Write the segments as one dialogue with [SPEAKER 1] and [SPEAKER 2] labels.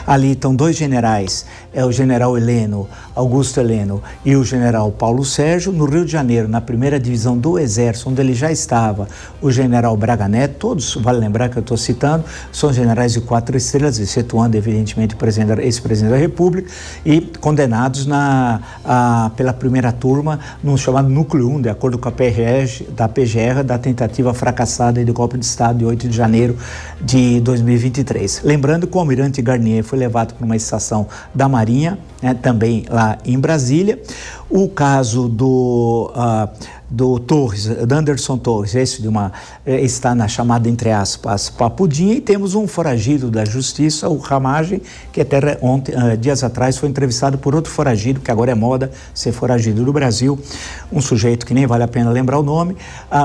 [SPEAKER 1] Ali estão dois generais, o general Heleno, Augusto Heleno e o general Paulo Sérgio. No Rio de Janeiro, na primeira divisão do Exército, onde ele já estava, o general Braga Neto. Todos, vale lembrar que eu estou citando, são generais de 4 estrelas, excetuando evidentemente o ex-presidente da República, e condenados pela primeira turma no chamado Núcleo 1, de acordo com a PGR, da tentativa fracassada de golpe de Estado de 8 de janeiro de 2023. Lembrando que o almirante Garnier foi levado para uma estação da Marinha, também lá em Brasília. O caso do Torres, Anderson Torres, está na chamada, entre aspas, papudinha, e temos um foragido da justiça, o Ramagem, que até dias atrás foi entrevistado por outro foragido, que agora é moda ser foragido do Brasil, um sujeito que nem vale a pena lembrar o nome,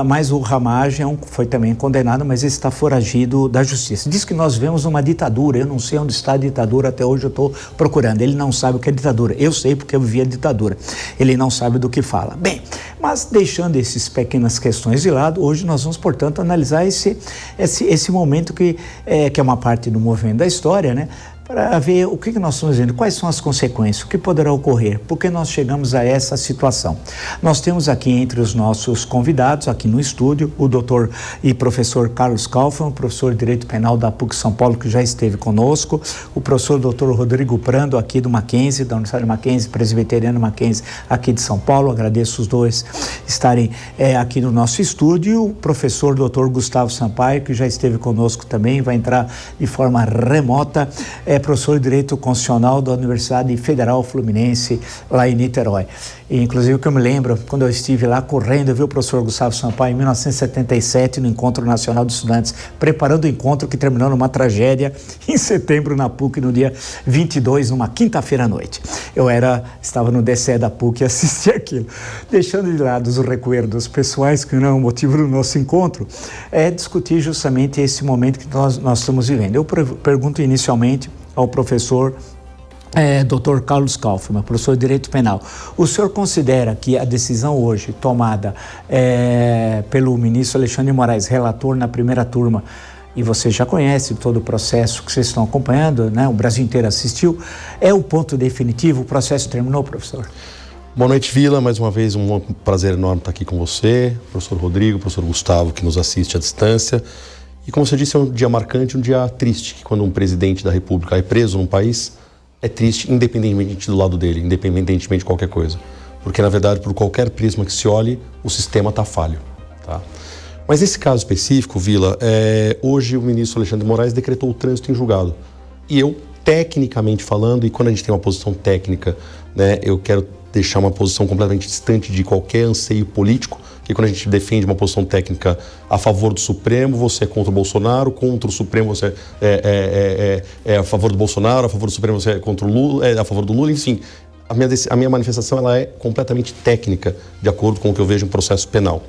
[SPEAKER 1] mas o Ramagem foi também condenado, mas esse está foragido da justiça. Diz que nós vemos uma ditadura, eu não sei onde está a ditadura, até hoje eu estou procurando, ele não sabe o que é ditadura, eu sei porque eu vivi a ditadura, ele não sabe do que fala. Bem, mas deixando essas pequenas questões de lado, hoje nós vamos, portanto, analisar esse momento que é uma parte do movimento da história, né? Para ver o que nós estamos vendo, quais são as consequências, o que poderá ocorrer, por que nós chegamos a essa situação. Nós temos aqui entre os nossos convidados, aqui no estúdio, o doutor e professor Carlos Kaufmann, professor de Direito Penal da PUC São Paulo, que já esteve conosco, o professor doutor Rodrigo Prando, aqui do Mackenzie, da Universidade Mackenzie, presbiteriano Mackenzie, aqui de São Paulo. Agradeço os dois estarem aqui no nosso estúdio, e o professor doutor Gustavo Sampaio, que já esteve conosco também, vai entrar de forma remota, professor de Direito Constitucional da Universidade Federal Fluminense, lá em Niterói. E, inclusive, o que eu me lembro, quando eu estive lá correndo, eu vi o professor Gustavo Sampaio em 1977, no Encontro Nacional de Estudantes, preparando o encontro que terminou numa tragédia em setembro na PUC, no dia 22, numa quinta-feira à noite. Eu estava no DCE da PUC e assisti aquilo. Deixando de lado os recuerdos pessoais, que não é o motivo do nosso encontro, discutir justamente esse momento que nós estamos vivendo. Eu pergunto inicialmente ao professor Dr. Carlos Kaufmann, professor de Direito Penal. O senhor considera que a decisão hoje tomada pelo ministro Alexandre de Moraes, relator na primeira turma, e você já conhece todo o processo que vocês estão acompanhando, né? O Brasil inteiro assistiu, é o ponto definitivo? O processo terminou, professor?
[SPEAKER 2] Boa noite, Vila. Mais uma vez, um prazer enorme estar aqui com você, professor Rodrigo, professor Gustavo, que nos assiste à distância. E como você disse, é um dia marcante, um dia triste, que quando um presidente da República é preso num país, é triste independentemente do lado dele, independentemente de qualquer coisa. Porque, na verdade, por qualquer prisma que se olhe, o sistema está falho. Tá? Mas nesse caso específico, Vila, hoje o ministro Alexandre de Moraes decretou o trânsito em julgado. E eu, tecnicamente falando, e quando a gente tem uma posição técnica, né, eu quero deixar uma posição completamente distante de qualquer anseio político, que quando a gente defende uma posição técnica a favor do Supremo, você é contra o Bolsonaro, contra o Supremo você é a favor do Bolsonaro, a favor do Supremo você é contra o Lula, a favor do Lula, enfim. A minha manifestação ela é completamente técnica, de acordo com o que eu vejo em processo penal.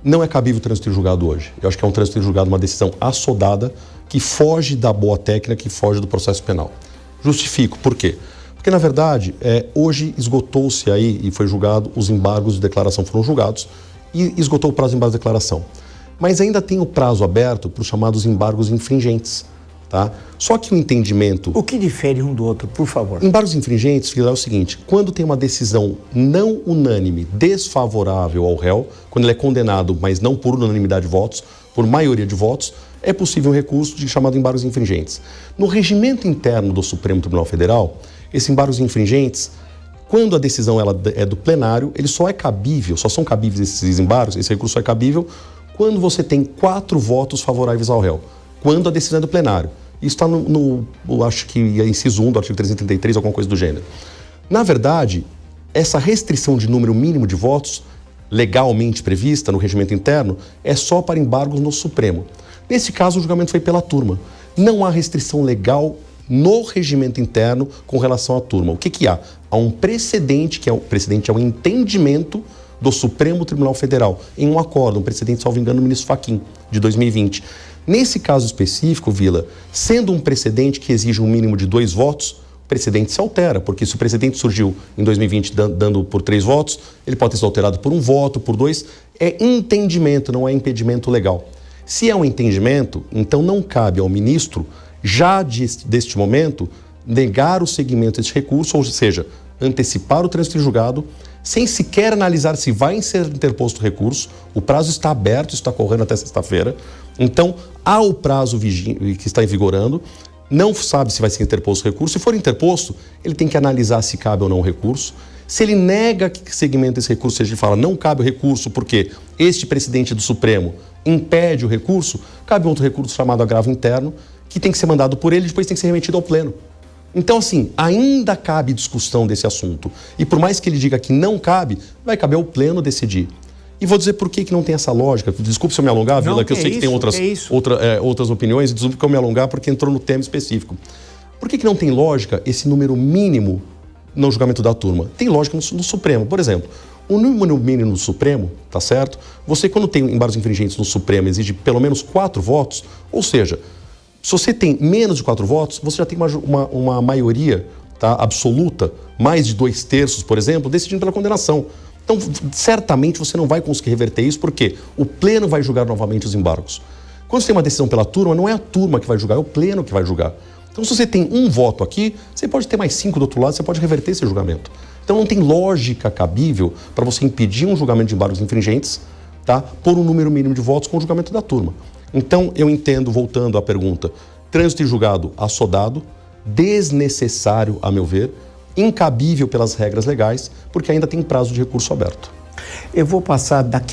[SPEAKER 2] Não é cabível o trânsito em julgado hoje. Eu acho que é um trânsito em julgado, uma decisão assodada, que foge da boa técnica, que foge do processo penal. Justifico. Por quê? Porque, na verdade, hoje esgotou-se aí, e foi julgado, os embargos de declaração foram julgados, e esgotou o prazo de embargo de declaração. Mas ainda tem o prazo aberto para os chamados embargos infringentes. Tá? Só que o entendimento...
[SPEAKER 1] O que difere um do outro, por favor?
[SPEAKER 2] Embargos infringentes, é o seguinte, quando tem uma decisão não unânime desfavorável ao réu, quando ele é condenado, mas não por unanimidade de votos, por maioria de votos, é possível um recurso de chamado embargos infringentes. No regimento interno do Supremo Tribunal Federal, esses embargos infringentes, quando a decisão é do plenário, ele só é cabível, só são cabíveis esses embargos, esse recurso só é cabível quando você tem 4 votos favoráveis ao réu, quando a decisão é do plenário. Isso está acho que é inciso 1 do artigo 333, alguma coisa do gênero. Na verdade, essa restrição de número mínimo de votos, legalmente prevista no regimento interno, é só para embargos no Supremo. Nesse caso, o julgamento foi pela turma. Não há restrição legal no regimento interno com relação à turma. O que há? Há um precedente, que é o entendimento do Supremo Tribunal Federal, em um acordo, um precedente, salvo engano, do ministro Fachin, de 2020. Nesse caso específico, Vila, sendo um precedente que exige um mínimo de 2 votos, o precedente se altera, porque se o precedente surgiu em 2020 dando por 3 votos, ele pode ter sido alterado por 1 voto, por 2, é entendimento, não é impedimento legal. Se é um entendimento, então não cabe ao ministro, já deste momento, negar o seguimento desse recurso, ou seja, antecipar o trânsito em julgado, sem sequer analisar se vai ser interposto o recurso. O prazo está aberto, está correndo até sexta-feira. Então, há o prazo que está vigorando, não sabe se vai ser interposto o recurso. Se for interposto, ele tem que analisar se cabe ou não o recurso. Se ele nega que segmenta esse recurso, se ele fala não cabe o recurso porque este presidente do Supremo impede o recurso, cabe outro recurso chamado agravo interno, que tem que ser mandado por ele e depois tem que ser remetido ao pleno. Então, assim, ainda cabe discussão desse assunto. E por mais que ele diga que não cabe, vai caber ao pleno decidir. E vou dizer por que não tem essa lógica. Desculpe se eu me alongar, Vila, que eu sei que tem outras opiniões, e desculpe que eu me alongar porque entrou no tema específico. Por que não tem lógica esse número mínimo no julgamento da turma? Tem lógica no Supremo. Por exemplo, o número mínimo no Supremo, tá certo? Você, quando tem embargos infringentes no Supremo, exige pelo menos 4 votos, ou seja, se você tem menos de 4 votos, você já tem uma maioria, tá, absoluta, mais de 2/3, por exemplo, decidindo pela condenação. Então, certamente você não vai conseguir reverter isso, porque o pleno vai julgar novamente os embargos. Quando você tem uma decisão pela turma, não é a turma que vai julgar, é o pleno que vai julgar. Então, se você tem um voto aqui, você pode ter mais 5 do outro lado, você pode reverter esse julgamento. Então, não tem lógica cabível para você impedir um julgamento de embargos infringentes, tá, por um número mínimo de votos com o julgamento da turma. Então, eu entendo, voltando à pergunta, trânsito em julgado assodado, desnecessário, a meu ver, incabível pelas regras legais, porque ainda tem prazo de recurso aberto.
[SPEAKER 1] Eu vou passar daqui